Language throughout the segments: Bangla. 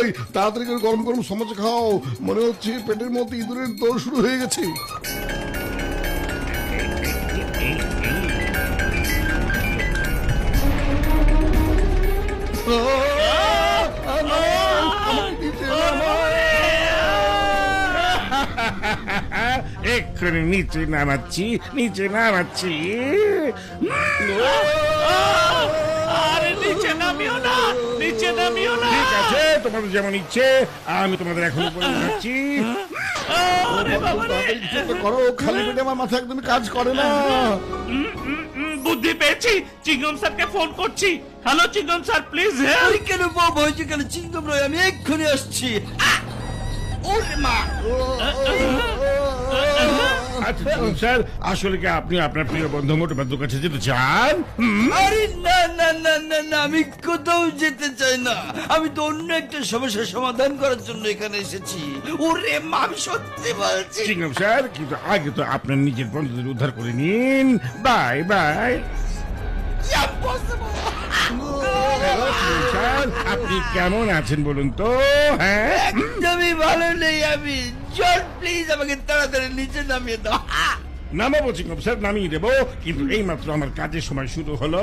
ভাই, তাড়াতাড়ি করে গরম গরম সমোসা খাও, মনে হচ্ছে পেটের মধ্যে ইঁদুরের দৌড় শুরু হয়ে গেছে। এক্ষুনি নিচে নামাচ্ছি। আরে নিচে নামিও না, নিচে নামিও না। ঠিক আছে, তোমাদের যেমন ইচ্ছে, আমি তোমাদের এখন উপরে উঠাচ্ছি। করো, খালি পেটে আমার মাথা একদমই কাজ করে না। বুদ্ধি পেয়েছি, চিংগম স্যারকে ফোন করছি। Hello chewing gum sir, please help. ওই কেন বাবা হয়েছে কেন? চিংগম রয়, আমি এক্ষুনি আসছি। ওরে মা! আচ্ছা স্যার, আসলে কি আপনি আপনার প্রিয় বন্ধু মোটু বাদুর কাছে যেতে চান? আরে না না না না না, আমি কোথাও যেতে চাই না। আমি তো অন্য একটা সমস্যার সমাধান করার জন্য এখানে এসেছি। ওরে মা, আমি সত্যি বলছি। চিংগম স্যার, কিন্তু আগে তো আপনার নিজের বন্ধুদের উদ্ধার করে নিন। Bye bye. স্যার, আপনি কেমন আছেন বলুন তো? হ্যাঁ, একদমই ভালো নেই আমি। জন, প্লিজ আমাকে তাড়াতাড়ি নিচে নামিয়ে দাও। নামাবো চিংগম স্যার, নামিয়ে দেবো, কিন্তু এই মাত্র আমার কাজের সময় শুরু হলো।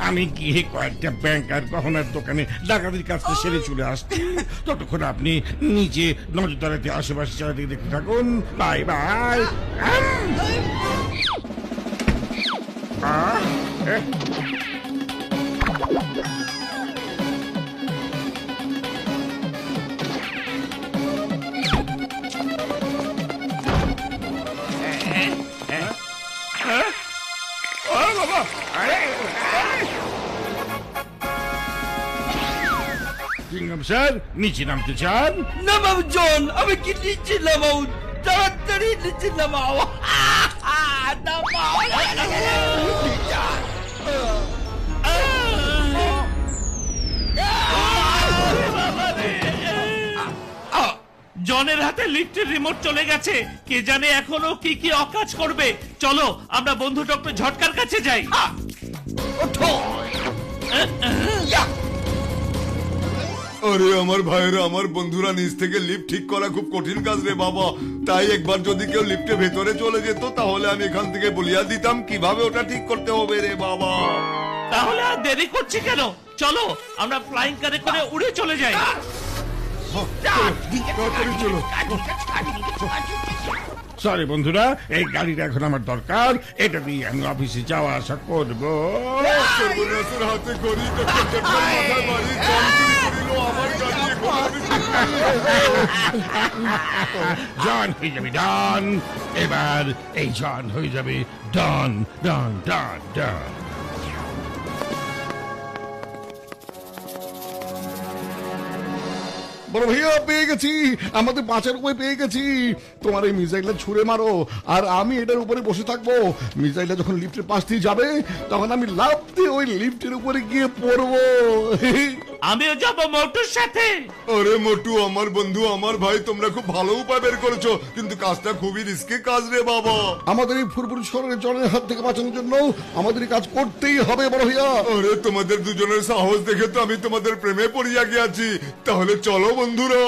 আমি গিয়ে কয়েকটা ব্যাংক আর গহনার দোকানে ডাকাতির কাজটা সেরে চলে আসছি। ততক্ষণ আপনি নিচে নজরদারিতে আশেপাশে চারিদিকে দেখতে থাকুন। Bye bye. চিংগম স্যার, নিচে নামতে চান? নামাও জন, আমি কি নিচে নামাও? তাড়াতাড়ি নিচে নামাও। নামাও। জনের হাতে লিফটের রিমোট চলে গেছে। কে জানে এখনো কি কি অকাজ করবে। চলো আমরা বন্ধু ডক্টর ঝটকার কাছে যাই। ওঠো। আরে আমার ভাইরা, আমার বন্ধুরা, নিচ থেকে লিফট ঠিক করা খুব কঠিন কাজ রে বাবা। তাই একবার যদি কেউ লিফটে ভেতরে চলে যেত, তাহলে আমি এখান থেকে বলিয়া দিতাম কিভাবে ওটা ঠিক করতে হবে রে বাবা। তাহলে আর দেরি করছি কেন? চলো আমরা ফ্লাইং কারে করে উড়ে চলে যাই। চলো। সরি বন্ধুরা, এই গাড়িটা এখন আমার দরকার। এটা দিয়ে আমি অফিসে যাওয়া আসা করবো। সর্বনাশের হাতে গড়ি, ডক্টর জটকার মাথায় বাড়ি, জল চুরি করিল আমার গাড়ি, এখন আমি কি করি? জন হয়ে যাবে ডন। এবার এই জন হয়ে যাবে ডন ডন ডন ডন। বড় ভাইয়া, পেয়ে গেছি, আমাদের বাঁচার উপায় পেয়ে গেছি। তোমার এই মিসাইলটা ছুঁড়ে মারো, আর আমি এটার উপরে বসে থাকবো। মিসাইলটা যখন লিফটের পাশ দিয়ে যাবে, তখন আমি লাফ দিয়ে ওই লিফটের উপরে গিয়ে পড়বো। আমিও যাবো মোটুর সাথে। আরে মোটু, আমার বন্ধু, আমার ভাই, তোমরা খুব ভালো উপায় বের করেছো, কিন্তু কাজটা খুবই রিস্কি কাজ রে বাবা। আমাদের এই ফুরফুরি শহরের জনের হাত থেকে বাঁচানোর জন্য আমাদের এই কাজ করতেই হবে বড় ভাইয়া। আরে তোমাদের দুজনের সাহস দেখে তো আমি তোমাদের প্রেমে পড়িয়া গিয়াছি। তাহলে চলো বন্ধুরা।